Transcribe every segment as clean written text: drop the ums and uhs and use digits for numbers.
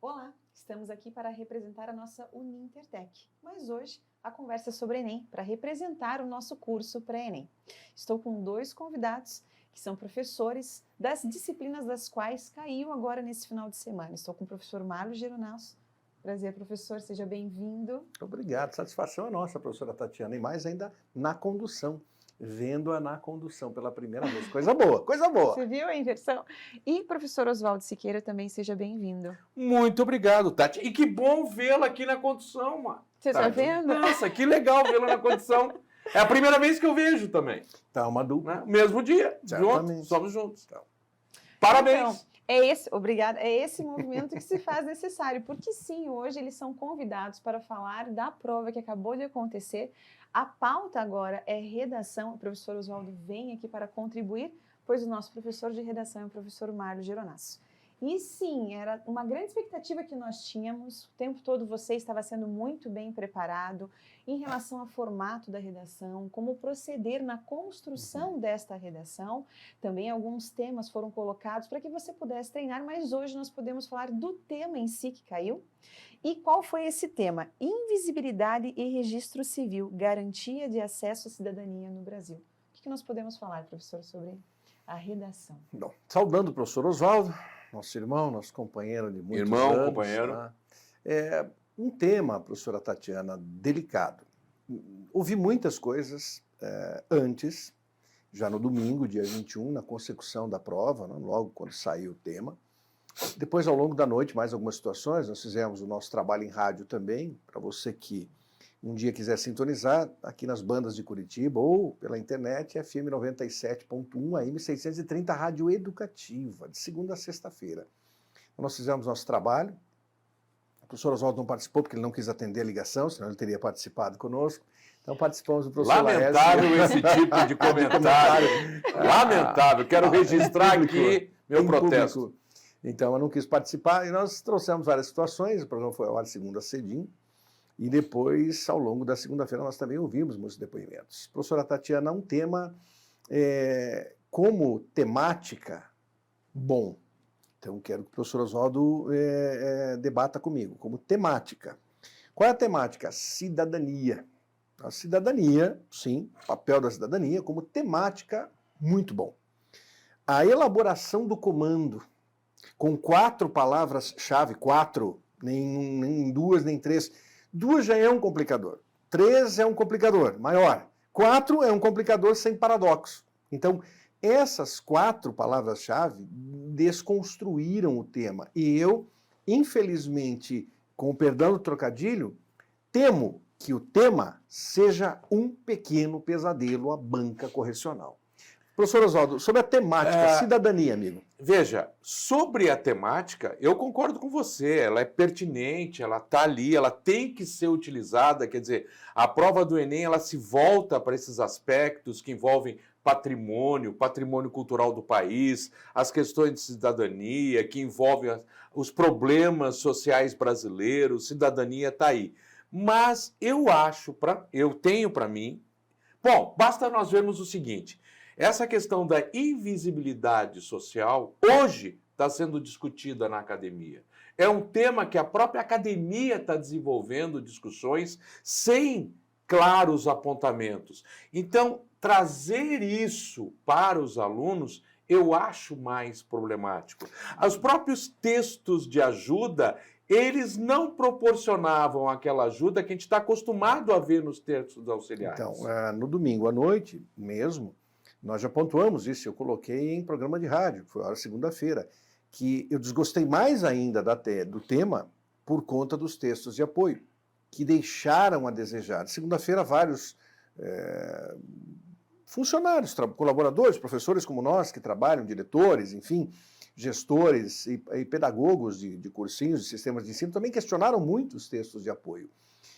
Olá, estamos aqui para representar a nossa Unintertech, mas hoje a conversa é sobre Enem, para representar o nosso curso pré-Enem. Estou com dois convidados que são professores das disciplinas das quais caiu agora nesse final de semana. Estou com o professor Marlos Geronasso. Prazer, professor, seja bem-vindo. Obrigado, satisfação é nossa, professora Tatiana, e mais ainda na condução. Vendo-a na condução pela primeira vez. Coisa boa, coisa boa. Você viu a inversão? E professor Oswaldo Siqueira também seja bem-vindo. Muito obrigado, Tati. E que bom vê-la aqui na condução, mano. Você está vendo? Nossa, que legal vê-la na condução. É a primeira vez que eu vejo também. Tá uma dupla. Né? Mesmo dia. Juntos, somos juntos. Então, parabéns. Então, obrigada. É esse movimento que se faz necessário, porque sim, hoje eles são convidados para falar da prova que acabou de acontecer. A pauta agora é redação. O professor Oswaldo vem aqui para contribuir, pois o nosso professor de redação é o professor Marlos Geronasso. E sim, era uma grande expectativa que nós tínhamos, o tempo todo você estava sendo muito bem preparado em relação ao formato da redação, como proceder na construção desta redação. Também alguns temas foram colocados para que você pudesse treinar, mas hoje nós podemos falar do tema em si que caiu. E qual foi esse tema? Invisibilidade e registro civil, garantia de acesso à cidadania no Brasil. O que nós podemos falar, professor, sobre a redação? Bom, saudando o professor Oswaldo, nosso irmão, nosso companheiro de muitos anos. Companheiro. Tá? É um tema, professora Tatiana, delicado. Ouvi muitas coisas antes, já no domingo, dia 21, na consecução da prova, né, logo quando saiu o tema. Depois, ao longo da noite, mais algumas situações, nós fizemos o nosso trabalho em rádio também, para você que um dia quiser sintonizar, aqui nas bandas de Curitiba ou pela internet, FM 97.1, AM 630, Rádio Educativa, de segunda a sexta-feira. Então, nós fizemos nosso trabalho. O professor Oswaldo não participou porque ele não quis atender a ligação, senão ele teria participado conosco. Então participamos do professor Lamentável Laércio. Esse tipo de comentário. Lamentável. Quero registrar aqui meu protesto. Público. Então eu não quis participar e nós trouxemos várias situações. O programa foi ao ar segunda cedinho. E depois, ao longo da segunda-feira, nós também ouvimos muitos depoimentos. Professora Tatiana, um tema como temática bom. Então, quero que o professor Oswaldo debata comigo. Como temática. Qual é a temática? Cidadania. A cidadania, sim, o papel da cidadania como temática, muito bom. A elaboração do comando, com 4 palavras-chave, 4, nem 2, nem 3. 2 já é um complicador, 3 é um complicador maior, 4 é um complicador sem paradoxo. Então, essas 4 palavras-chave desconstruíram o tema. E eu, infelizmente, com o perdão do trocadilho, temo que o tema seja um pequeno pesadelo à banca correcional. Professor Oswaldo, sobre a temática, cidadania, amigo. Veja, sobre a temática, eu concordo com você, ela é pertinente, ela está ali, ela tem que ser utilizada, quer dizer, a prova do Enem, ela se volta para esses aspectos que envolvem patrimônio cultural do país, as questões de cidadania, que envolvem os problemas sociais brasileiros, cidadania está aí. Mas eu tenho para mim, bom, basta nós vermos o seguinte, essa questão da invisibilidade social, hoje, está sendo discutida na academia. É um tema que a própria academia está desenvolvendo discussões sem claros apontamentos. Então, trazer isso para os alunos, eu acho mais problemático. Os próprios textos de ajuda, eles não proporcionavam aquela ajuda que a gente está acostumado a ver nos textos auxiliares. Então, no domingo à noite mesmo, nós já pontuamos isso, eu coloquei em programa de rádio, foi a segunda-feira, que eu desgostei mais ainda do tema por conta dos textos de apoio, que deixaram a desejar. Segunda-feira, vários funcionários, colaboradores, professores como nós, que trabalham, diretores, enfim, gestores e pedagogos de cursinhos, de sistemas de ensino, também questionaram muito os textos de apoio.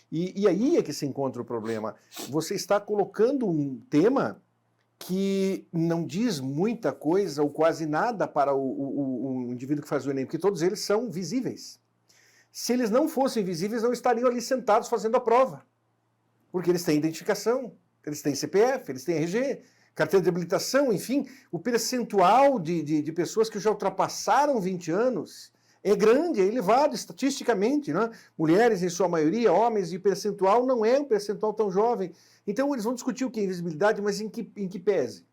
E aí é que se encontra o problema. Você está colocando um tema que não diz muita coisa ou quase nada para o indivíduo que faz o Enem, porque todos eles são visíveis. Se eles não fossem visíveis, não estariam ali sentados fazendo a prova. Porque eles têm identificação, eles têm CPF, eles têm RG, carteira de habilitação, enfim, o percentual de pessoas que já ultrapassaram 20 anos é grande, é elevado estatisticamente, né? Mulheres em sua maioria, homens, e o percentual não é um percentual tão jovem. Então eles vão discutir o que é invisibilidade, mas em que pese?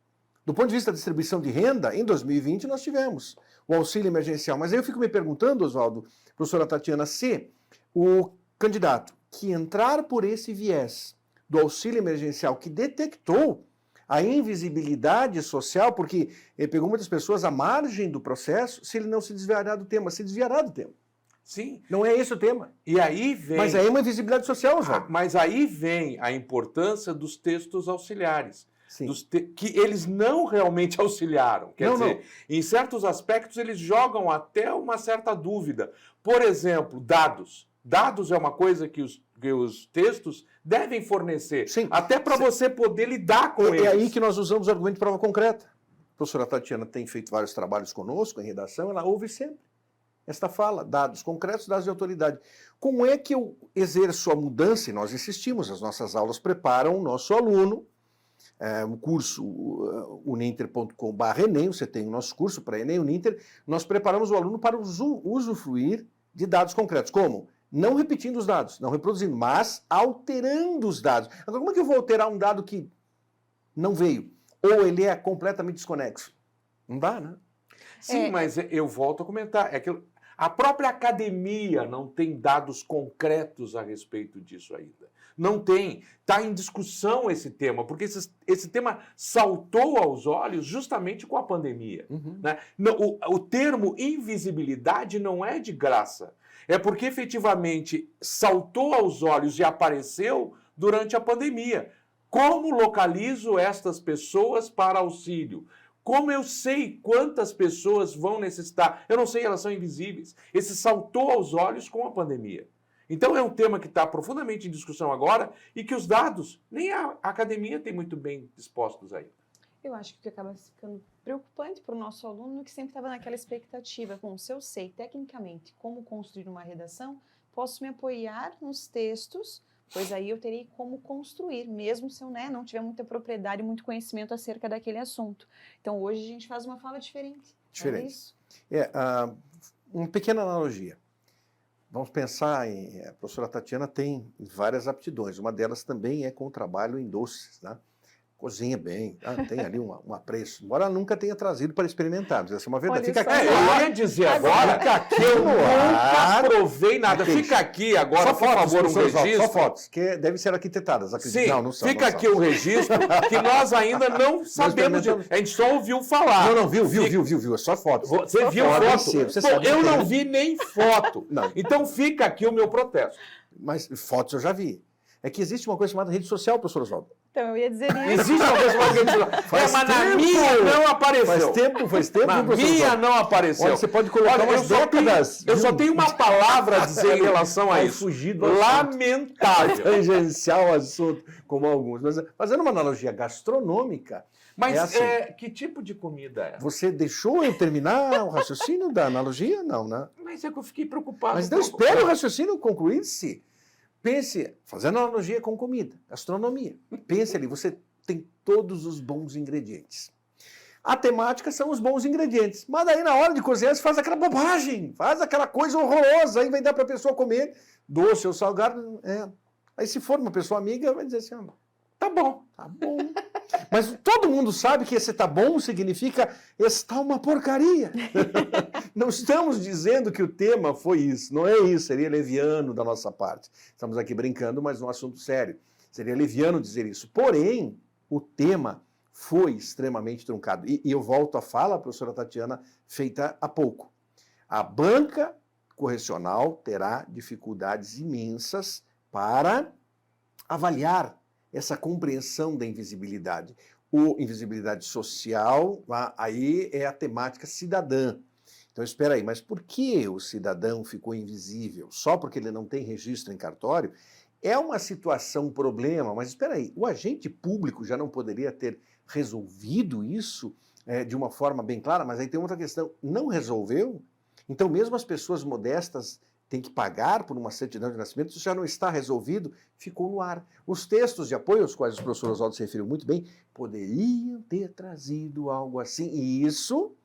Do ponto de vista da distribuição de renda, em 2020 nós tivemos o auxílio emergencial. Mas aí eu fico me perguntando, Oswaldo, professora Tatiana, se o candidato que entrar por esse viés do auxílio emergencial, que detectou a invisibilidade social, porque ele pegou muitas pessoas à margem do processo, se ele não se desviará do tema, se desviará do tema. Sim. Não é esse o tema. E aí vem... Mas aí é uma invisibilidade social, Oswaldo. Mas aí vem a importância dos textos auxiliares. Que eles não realmente auxiliaram. Quer dizer, em certos aspectos eles jogam até uma certa dúvida. Por exemplo, dados. Dados é uma coisa que os textos devem fornecer. Sim. Até para você poder lidar com eles. É aí que nós usamos o argumento de prova concreta. A professora Tatiana tem feito vários trabalhos conosco em redação, ela ouve sempre esta fala, dados concretos, dados de autoridade. Como é que eu exerço a mudança? E nós insistimos, as nossas aulas preparam o nosso aluno, o curso uninter.com/enem, você tem o nosso curso para Enem, Uninter, nós preparamos o aluno para usufruir de dados concretos. Como? Não repetindo os dados, não reproduzindo, mas alterando os dados. Agora, como é que eu vou alterar um dado que não veio? Ou ele é completamente desconexo? Não dá, né? Sim, mas eu volto a comentar. É que a própria academia não tem dados concretos a respeito disso ainda. Não tem. Está em discussão esse tema, porque esse tema saltou aos olhos justamente com a pandemia. Né? O termo invisibilidade não é de graça. É porque efetivamente saltou aos olhos e apareceu durante a pandemia. Como localizo estas pessoas para auxílio? Como eu sei quantas pessoas vão necessitar? Eu não sei, elas são invisíveis. Esse saltou aos olhos com a pandemia. Então é um tema que está profundamente em discussão agora e que os dados, nem a academia tem muito bem dispostos aí. Eu acho que o que acaba ficando preocupante para o nosso aluno é que sempre estava naquela expectativa. Bom, se eu sei tecnicamente como construir uma redação, posso me apoiar nos textos, pois aí eu terei como construir, mesmo se eu não tiver muita propriedade, muito conhecimento acerca daquele assunto. Então hoje a gente faz uma fala diferente. Diferente. É isso? Uma pequena analogia. Vamos pensar a professora Tatiana tem várias aptidões, uma delas também é com o trabalho em doces, né? Cozinha bem, tem ali um apreço, embora ela nunca tenha trazido para experimentar, mas essa é uma verdade. Fica aqui. Eu ia dizer agora que eu nunca provei nada. Fica aqui agora, por favor, um registro. Só fotos, que devem ser arquitetadas, acredito. Sim, não são. Fica aqui o registro, que nós ainda não sabemos de... A gente só ouviu falar. Não, viu, é só fotos. Você viu foto? Eu não vi nem foto. Então fica aqui o meu protesto. Mas fotos eu já vi. É que existe uma coisa chamada rede social, professor Oswaldo. Então, eu ia dizer isso. Existe uma coisa chamada rede social. Mas na minha não apareceu. Faz tempo, na minha não apareceu. Olha, você pode colocar umas décadas. Eu só tenho uma palavra a dizer em relação a isso. Lamentável. Tangencial assunto, como alguns. Mas fazendo uma analogia gastronômica... Mas assim, que tipo de comida é? Você deixou eu terminar o raciocínio da analogia? Não, né? Mas é que eu fiquei preocupado. Mas não espere o raciocínio concluir-se. Pense, fazendo analogia com comida, gastronomia. Pense ali, você tem todos os bons ingredientes. A temática são os bons ingredientes. Mas daí na hora de cozinhar você faz aquela bobagem, faz aquela coisa horrorosa, aí vai dar para a pessoa comer doce ou salgado. Aí se for uma pessoa amiga, vai dizer assim, tá bom. Mas todo mundo sabe que esse tá bom significa está uma porcaria. Não estamos dizendo que o tema foi isso, não é isso, seria leviano da nossa parte. Estamos aqui brincando, mas num assunto sério. Seria leviano dizer isso. Porém, o tema foi extremamente truncado. E eu volto à fala, professora Tatiana, feita há pouco. A banca correcional terá dificuldades imensas para avaliar essa compreensão da invisibilidade. Invisibilidade social, aí é a temática cidadã. Então, espera aí, mas por que o cidadão ficou invisível? Só porque ele não tem registro em cartório? É uma situação, um problema, mas espera aí, o agente público já não poderia ter resolvido isso de uma forma bem clara? Mas aí tem outra questão, não resolveu? Então, mesmo as pessoas modestas tem que pagar por uma certidão de nascimento, isso já não está resolvido, ficou no ar. Os textos de apoio, aos quais o professor Oswaldo se referiu muito bem, poderiam ter trazido algo assim, e isso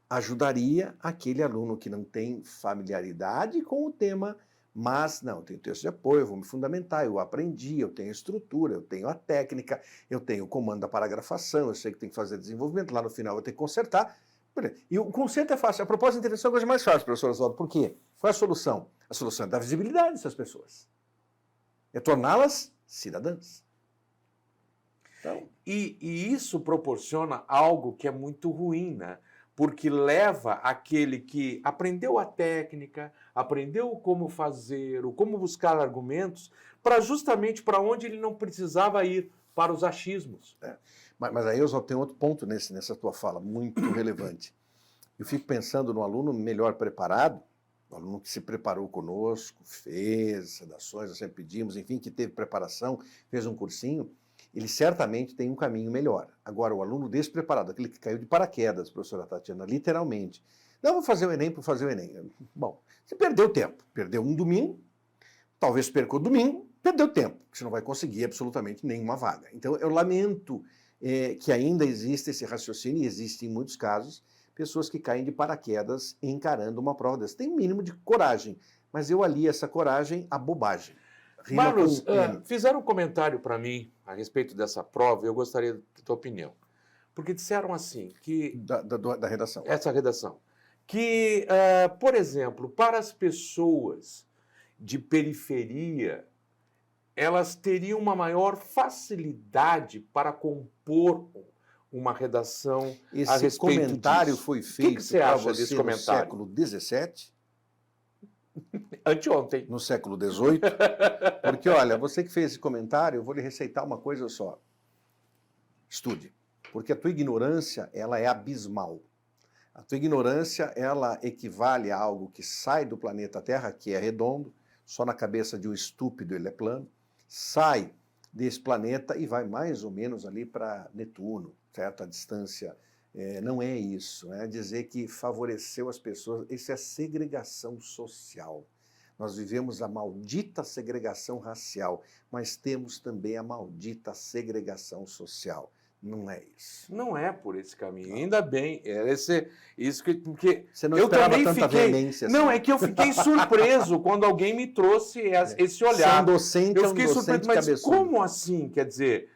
ajudaria aquele aluno que não tem familiaridade com o tema, mas não, tem texto de apoio, eu vou me fundamentar, eu aprendi, eu tenho estrutura, eu tenho a técnica, eu tenho o comando da paragrafação, eu sei que tem que fazer desenvolvimento, lá no final eu vou ter que consertar. E o conserto é fácil. A proposta de intervenção é a coisa mais fácil, professor Oswaldo. Por quê? Qual é a solução? A solução é dar visibilidade a essas pessoas. É torná-las cidadãs. Então... E isso proporciona algo que é muito ruim, né? Porque leva aquele que aprendeu a técnica, aprendeu como fazer, o como buscar argumentos, para justamente para onde ele não precisava ir, para os achismos. Mas aí eu só tenho outro ponto nessa tua fala, muito relevante. Eu fico pensando no aluno melhor preparado, o aluno que se preparou conosco, fez redações, nós sempre pedimos, enfim, que teve preparação, fez um cursinho, ele certamente tem um caminho melhor. Agora, o aluno despreparado, aquele que caiu de paraquedas, professora Tatiana, literalmente. Não, vou fazer o Enem por fazer o Enem. Bom, você perdeu tempo. Perdeu um domingo, talvez perca o domingo, perdeu tempo. Você não vai conseguir absolutamente nenhuma vaga. Então, eu lamento que ainda existe esse raciocínio, e existe em muitos casos, pessoas que caem de paraquedas encarando uma prova dessa. Tem um mínimo de coragem, mas eu alio essa coragem à bobagem. Marlos, fizeram um comentário para mim a respeito dessa prova, e eu gostaria da tua opinião. Porque disseram assim, que... Da redação. Essa redação. Que, por exemplo, para as pessoas de periferia, elas teriam uma maior facilidade para compor uma redação a respeito disso. Esse comentário foi feito que você acha desse comentário? No século XVII? Anteontem. No século XVIII? Porque, olha, você que fez esse comentário, eu vou lhe receitar uma coisa só. Estude. Porque a tua ignorância, ela é abismal. A tua ignorância, ela equivale a algo que sai do planeta Terra, que é redondo, só na cabeça de um estúpido ele é plano, sai desse planeta e vai mais ou menos ali para Netuno, certo? A distância não é isso, é dizer que favoreceu as pessoas, isso é segregação social. Nós vivemos a maldita segregação racial, mas temos também a maldita segregação social. Não é isso. Não é por esse caminho. Ainda bem. Isso que, porque você não esperava tanta veemência assim. Não, é que eu fiquei surpreso quando alguém me trouxe esse olhar. Eu fiquei surpreso, mas cabeçudo. Como assim? Quer dizer,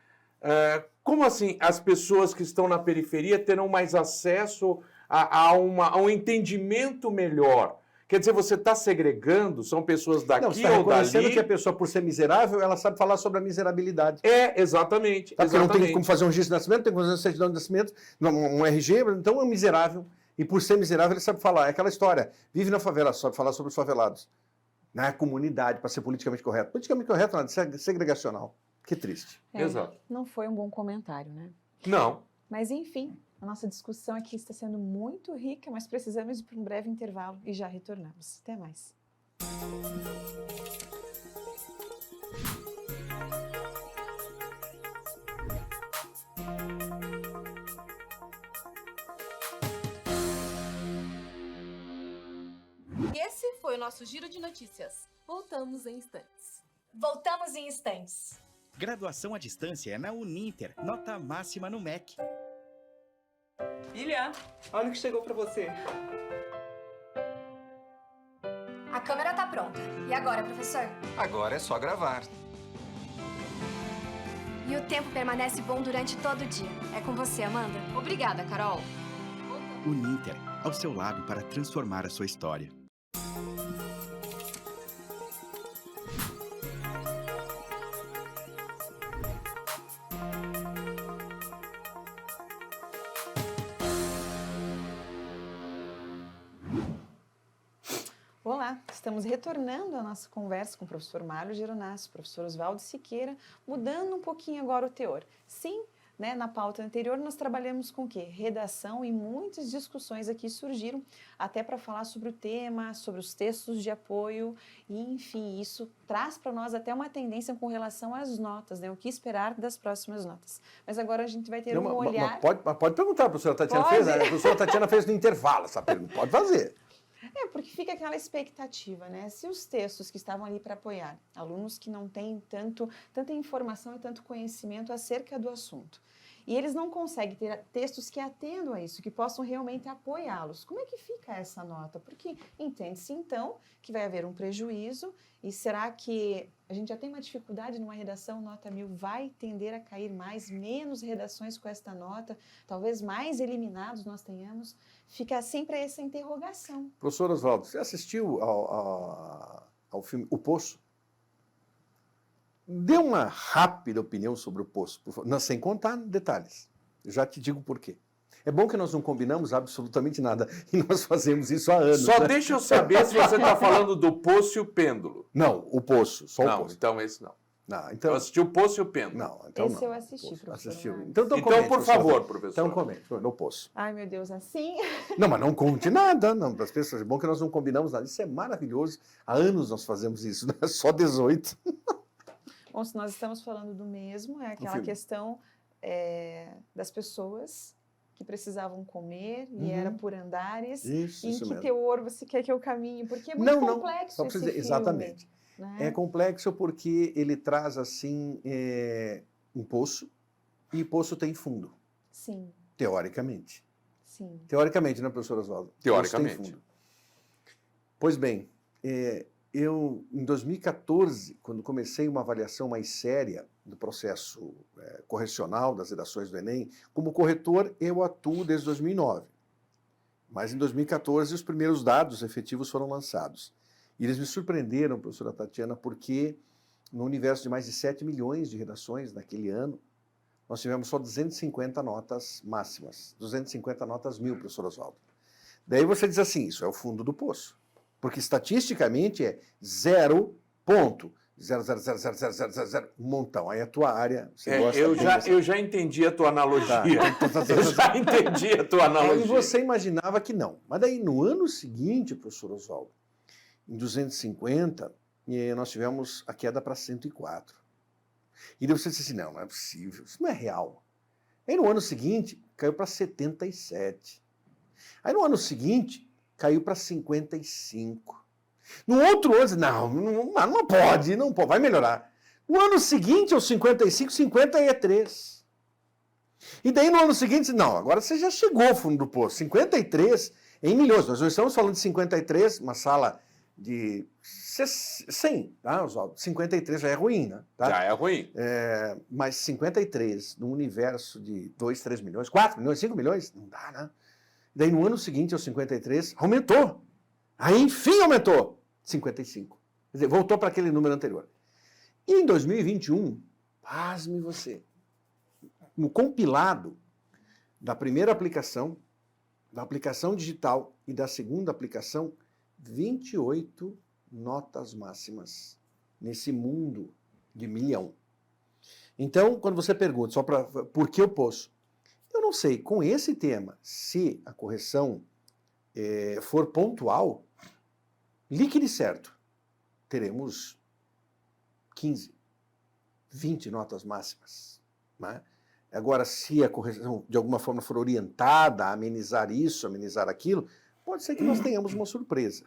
como assim as pessoas que estão na periferia terão mais acesso a um entendimento melhor? Quer dizer, você está segregando, são pessoas daqui ou dali... reconhecendo que a pessoa, por ser miserável, ela sabe falar sobre a miserabilidade. Exatamente. Porque não tem como fazer um registro de nascimento, tem que fazer uma certidão de nascimento, um RG, então é miserável. E por ser miserável, ele sabe falar. É aquela história, vive na favela, sabe falar sobre os favelados. Na comunidade, para ser politicamente correto. Politicamente correto, nada, segregacional. Que triste. Exato. Não foi um bom comentário, né? Não. Mas, enfim... A nossa discussão aqui está sendo muito rica, mas precisamos ir para um breve intervalo e já retornamos. Até mais. Esse foi o nosso Giro de Notícias. Voltamos em instantes. Voltamos em instantes. Graduação à distância é na Uninter. Nota máxima no MEC. Ilha, olha o que chegou pra você. A câmera tá pronta. E agora, professor? Agora é só gravar. E o tempo permanece bom durante todo o dia. É com você, Amanda. Obrigada, Carol. Uninter, ao seu lado para transformar a sua história. Olá, estamos retornando a nossa conversa com o professor Mário Geronasso, professor Oswaldo Siqueira, mudando um pouquinho agora o teor. Sim, né, na pauta anterior nós trabalhamos com o quê? Redação, e muitas discussões aqui surgiram até para falar sobre o tema, sobre os textos de apoio e, enfim, isso traz para nós até uma tendência com relação às notas, né? O que esperar das próximas notas. Mas agora a gente vai ter olhar... Pode perguntar, a professora Tatiana pode. fez, né? A professora Tatiana fez no intervalo essa pergunta, pode fazer. Porque fica aquela expectativa, né? Se os textos que estavam ali para apoiar alunos que não têm tanta informação e tanto conhecimento acerca do assunto, e eles não conseguem ter textos que atendam a isso, que possam realmente apoiá-los, como é que fica essa nota? Porque entende-se, então, que vai haver um prejuízo, e será que a gente já tem uma dificuldade numa redação, nota 1000 vai tender a cair mais, menos redações com esta nota, talvez mais eliminados nós tenhamos? Fica sempre essa interrogação. Professor Oswaldo, você assistiu ao filme O Poço? Dê uma rápida opinião sobre O Poço, por favor. Não, sem contar detalhes. Eu já te digo por quê. É bom que nós não combinamos absolutamente nada e nós fazemos isso há anos. Só deixa eu saber se você está falando do Poço e o Pêndulo. Não, O Poço, só Não, O Poço. então esse não. Não, Eu então... assisti o Poço e o Pêndulo. Não, então Esse não. eu assisti, Poço. professor Assistiu. Marcos. Então Então, comente, por favor, professor. Então comente, no Poço. Ai, meu Deus, assim? Não, mas não conte nada, não, das pessoas. É bom que nós não combinamos nada. Isso é maravilhoso. Há anos nós fazemos isso, não é só 18. Bom, se nós estamos falando do mesmo, é aquela filme. questão das pessoas que precisavam comer e Uhum. era por andares. Isso, Em isso que mesmo. teor você quer que eu caminhe? Porque é muito complexo só pra esse dizer, filme. exatamente. Né? É complexo porque ele traz, assim, um poço, e poço tem fundo, Sim, teoricamente. sim. Teoricamente, né, professor Oswaldo? Teoricamente. Poço tem fundo. Pois bem, eu, em 2014, quando comecei uma avaliação mais séria do processo correcional das redações do Enem, como corretor eu atuo desde 2009. Mas em 2014 os primeiros dados efetivos foram lançados. E eles me surpreenderam, professora Tatiana, porque no universo de mais de 7 milhões de redações naquele ano, nós tivemos só 250 notas máximas, 250 notas 1000, professor Oswaldo. Daí você diz assim, isso é o fundo do poço. Porque estatisticamente é 0,0000000, um montão. Aí a tua área, você gosta eu já entendi a tua analogia. Eu já entendi a tua analogia. Aí você imaginava que não. Mas daí no ano seguinte, professor Oswaldo, em 250, nós tivemos a queda para 104. E daí você disse assim, não é possível, isso não é real. Aí no ano seguinte, caiu para 77. Aí no ano seguinte, caiu para 55. No outro ano, não pode, vai melhorar. No ano seguinte, aos 55, 53. E daí no ano seguinte, não, agora você já chegou ao fundo do poço. 53 em milhões. Nós não estamos falando de 53, uma sala de 100, tá, Oswaldo? 53 já é ruim, né? Tá? Já é ruim. Mas 53 num universo de 2, 3 milhões, 4 milhões, 5 milhões, não dá, né? Daí no ano seguinte, aos 53, aumentou. Aí enfim aumentou. 55. Quer dizer, voltou para aquele número anterior. E em 2021, pasme você, no compilado da primeira aplicação, da aplicação digital e da segunda aplicação, 28 notas máximas nesse mundo de milhão. Então, quando você pergunta, por que o poço? Eu não sei, com esse tema, se a correção for pontual, líquido e certo, teremos 15, 20 notas máximas. Né? Agora, se a correção de alguma forma for orientada a amenizar isso, amenizar aquilo, pode ser que nós tenhamos uma surpresa.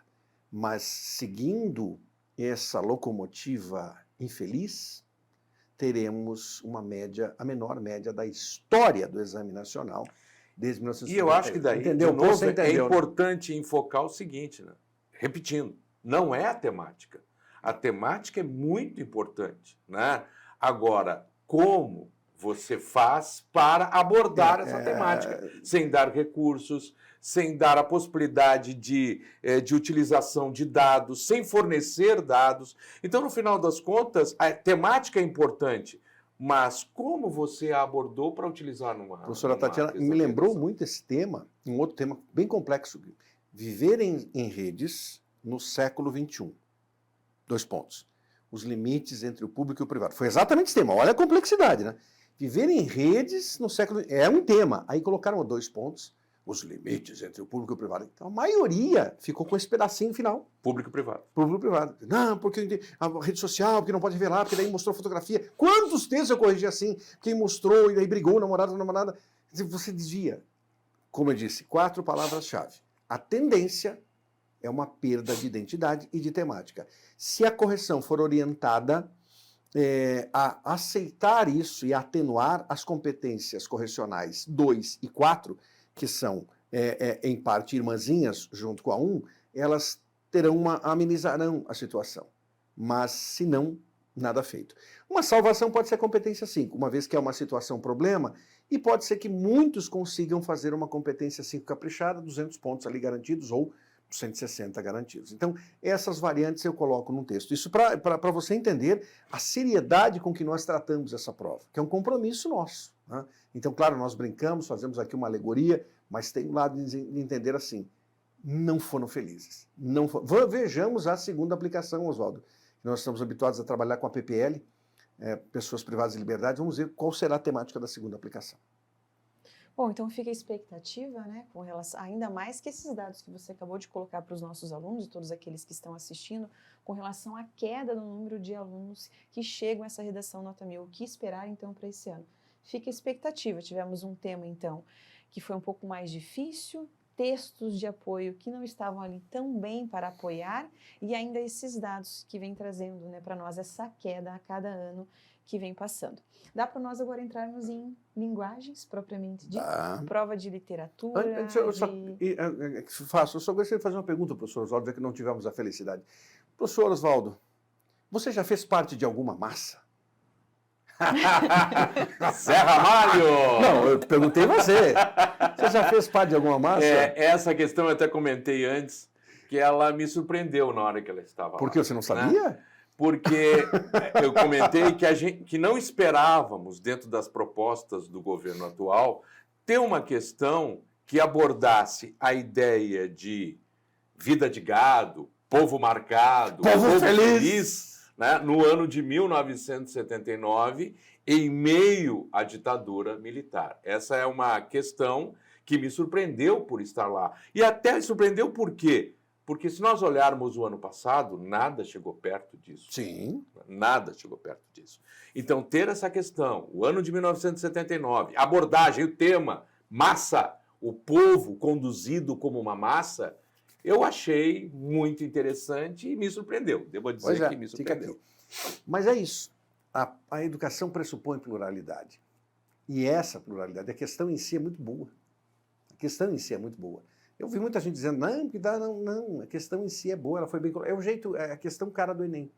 Mas seguindo essa locomotiva infeliz, teremos uma média, a menor média da história do Exame Nacional desde 1950. E eu acho que daí, entendeu? de novo, Você entendeu, é importante enfocar o seguinte, né? Repetindo, não é a temática. A temática é muito importante, né? Agora, como você faz para abordar essa temática, sem dar recursos, sem dar a possibilidade de utilização de dados, sem fornecer dados. Então, no final das contas, a temática é importante, mas como você a abordou para utilizar numa... Professora Tatiana, me lembrou muito esse tema, um outro tema bem complexo. Viver em redes no século XXI. 2 pontos. Os limites entre o público e o privado. Foi exatamente esse tema. Olha a complexidade, né? Viver em redes no século... É um tema. Aí colocaram 2 pontos. Os limites entre o público e o privado. Então, a maioria ficou com esse pedacinho final. Público e privado. Público e privado. Não, porque a rede social, porque não pode revelar, porque daí mostrou fotografia. Quantos textos eu corrigi assim? Quem mostrou e daí brigou, namorado, namorada. Você desvia. Como eu disse, 4 palavras-chave. A tendência, é uma perda de identidade e de temática. Se a correção for orientada a aceitar isso e atenuar as competências correcionais 2 e 4, que são, em parte, irmãzinhas junto com a 1, elas amenizarão a situação. Mas, se não, nada feito. Uma salvação pode ser a competência 5, uma vez que é uma situação problema, e pode ser que muitos consigam fazer uma competência 5 caprichada, 200 pontos ali garantidos, ou 160 garantidos. Então, essas variantes eu coloco no texto. Isso para você entender a seriedade com que nós tratamos essa prova, que é um compromisso nosso, né? Então, claro, nós brincamos, fazemos aqui uma alegoria, mas tem um lado de entender assim, não foram felizes. Vejamos a segunda aplicação, Oswaldo. Nós estamos habituados a trabalhar com a PPL, Pessoas Privadas de Liberdade. Vamos ver qual será a temática da segunda aplicação. Bom, então fica a expectativa, né, com relação, ainda mais que esses dados que você acabou de colocar para os nossos alunos e todos aqueles que estão assistindo, com relação à queda do número de alunos que chegam a essa redação nota 1000. O que esperar, então, para esse ano? Fica a expectativa. Tivemos um tema, então, que foi um pouco mais difícil, textos de apoio que não estavam ali tão bem para apoiar, e ainda esses dados que vem trazendo, né, para nós essa queda a cada ano que vem passando. Dá para nós agora entrarmos em linguagens propriamente dito? Prova de literatura. Eu só gostaria de fazer uma pergunta, professor Oswaldo, já que não tivemos a felicidade. Professor Oswaldo, você já fez parte de alguma massa? Zé Ramalho! Não, eu perguntei você. Você já fez parte de alguma massa? Essa questão eu até comentei antes, que ela me surpreendeu na hora que ela estava lá. Por que você não sabia? Né? Porque eu comentei que não esperávamos, dentro das propostas do governo atual, ter uma questão que abordasse a ideia de vida de gado, povo marcado, povo feliz, né, no ano de 1979, em meio à ditadura militar. Essa é uma questão que me surpreendeu por estar lá. E até surpreendeu por quê? Porque se nós olharmos o ano passado, nada chegou perto disso. Sim. Nada chegou perto disso. Então, ter essa questão, o ano de 1979, abordagem, o tema, massa, o povo conduzido como uma massa, eu achei muito interessante e me surpreendeu. Devo dizer que me surpreendeu. Mas é isso. A educação pressupõe pluralidade. E essa pluralidade, a questão em si é muito boa. A questão em si é muito boa. Eu vi muita gente dizendo, não, que dá, não, a questão em si é boa, ela foi bem colocada. É o jeito, é a questão cara do Enem.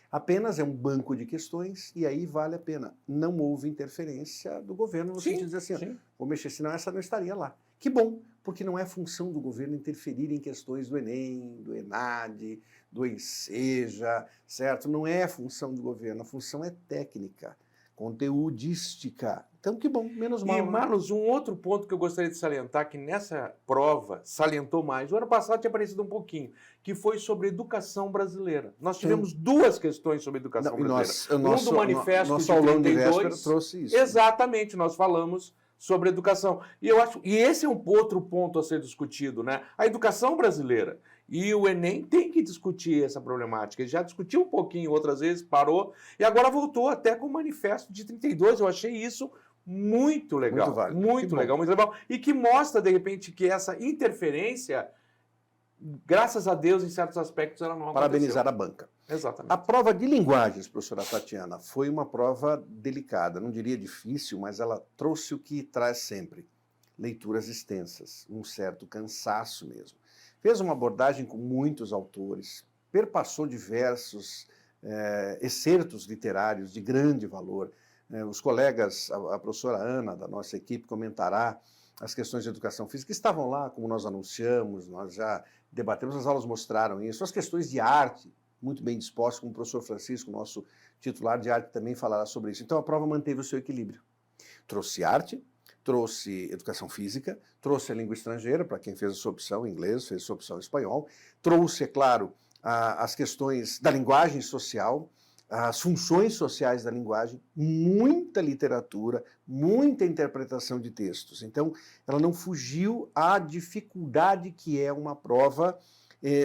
Apenas é um banco de questões e aí vale a pena. Não houve interferência do governo no sentido de dizer assim, vou mexer, senão essa não estaria lá. Que bom, porque não é função do governo interferir em questões do Enem, do ENAD, do ENSEJA, certo? Não é função do governo, a função é técnica, conteudística. Então, que bom, menos mal. E, Marlos, um outro ponto que eu gostaria de salientar, que nessa prova salientou mais, o ano passado tinha aparecido um pouquinho, que foi sobre educação brasileira. Nós tivemos duas questões sobre educação brasileira. Do manifesto nosso de aulão 32, de véspera trouxe isso. Exatamente, nós falamos sobre educação. E esse é um outro ponto a ser discutido, né? A educação brasileira. E o Enem tem que discutir essa problemática. Ele já discutiu um pouquinho outras vezes, parou, e agora voltou até com o manifesto de 32. Eu achei isso muito legal. Muito válido. Muito legal, muito legal. E que mostra, de repente, que essa interferência, graças a Deus, em certos aspectos, ela não aconteceu. Parabenizar a banca. Exatamente. A prova de linguagens, professora Tatiana, foi uma prova delicada, não diria difícil, mas ela trouxe o que traz sempre. Leituras extensas, um certo cansaço mesmo. Fez uma abordagem com muitos autores, perpassou diversos excertos literários de grande valor. Os colegas, a professora Ana, da nossa equipe, comentará as questões de educação física, estavam lá, como nós anunciamos, nós já debatemos, as aulas mostraram isso. As questões de arte, muito bem dispostas, como o professor Francisco, nosso titular de arte, também falará sobre isso. Então a prova manteve o seu equilíbrio. Trouxe arte, trouxe educação física, trouxe a língua estrangeira, para quem fez a sua opção inglês, fez a sua opção espanhol, trouxe, é claro, as questões da linguagem social, as funções sociais da linguagem, muita literatura, muita interpretação de textos. Então, ela não fugiu à dificuldade que é uma prova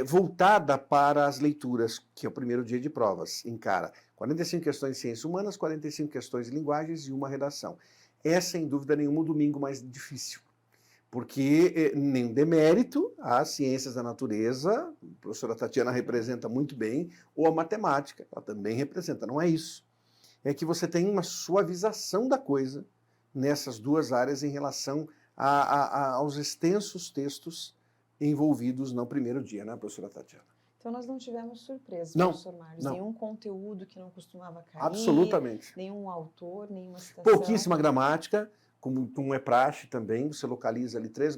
voltada para as leituras, que é o primeiro dia de provas. Encara 45 questões de ciências humanas, 45 questões de linguagens e uma redação. É, sem dúvida nenhuma, o domingo mais difícil, Porque nenhum demérito às ciências da natureza, a professora Tatiana representa muito bem, ou a matemática, ela também representa, não é isso. É que você tem uma suavização da coisa nessas duas áreas em relação aos extensos textos envolvidos no primeiro dia, né, professora Tatiana? Então nós não tivemos surpresa, Não, professor Marlos, não. nenhum conteúdo que não costumava cair, Absolutamente. nenhum autor, nenhuma citação. Pouquíssima gramática, como é praxe também, você localiza ali três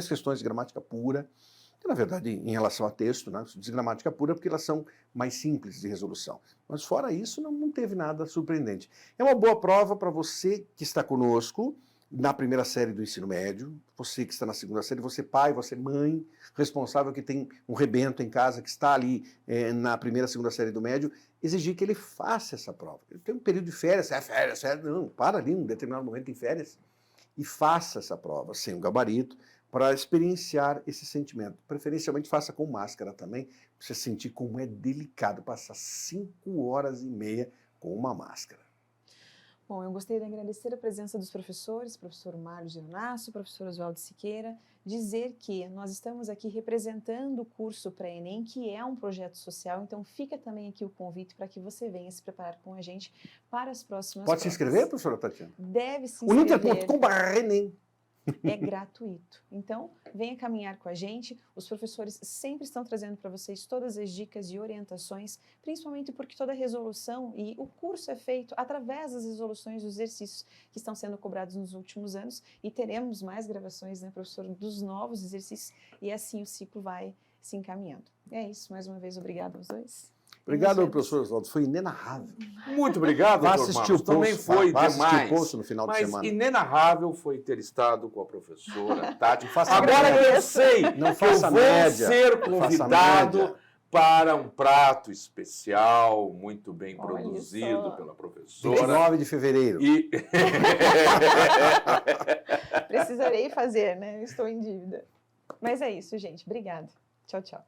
questões de gramática pura, que na verdade, em relação a texto, né, de gramática pura, porque elas são mais simples de resolução. Mas fora isso, não teve nada surpreendente. É uma boa prova para você que está conosco na primeira série do ensino médio, você que está na segunda série, você pai, você mãe, responsável que tem um rebento em casa, que está ali na primeira, segunda série do médio, exigir que ele faça essa prova. Ele tem um período de férias, férias, não, para ali, em um determinado momento em férias, e faça essa prova, sem um gabarito, para experienciar esse sentimento. Preferencialmente faça com máscara também, para você sentir como é delicado passar 5h30 com uma máscara. Bom, eu gostaria de agradecer a presença dos professores, professor Mário Geronasso, professor Oswaldo Siqueira, dizer que nós estamos aqui representando o curso pré-ENEM, que é um projeto social, então fica também aqui o convite para que você venha se preparar com a gente para as próximas Pode provas. se inscrever, professora Tatiana? Deve se inscrever. Uninter.com/ENEM. É gratuito. Então, venha caminhar com a gente. Os professores sempre estão trazendo para vocês todas as dicas e orientações, principalmente porque toda a resolução e o curso é feito através das resoluções dos exercícios que estão sendo cobrados nos últimos anos e teremos mais gravações, né, professor, dos novos exercícios e assim o ciclo vai se encaminhando. É isso. Mais uma vez, obrigado aos dois. Obrigado, professor Oswaldo. Foi inenarrável. Muito obrigado, Vá doutor assistir o Marcos. Também post, foi vá assistir demais. o post no final de Mas semana. inenarrável foi ter estado com a professora Tati. faça Agora média. eu sei Não que eu faça vou média. ser Não faça convidado média. para um prato especial, muito bem Olha produzido só. pela professora. 29 de fevereiro. E Precisarei fazer, né? Estou em dívida. Mas é isso, gente. Obrigada. Tchau, tchau.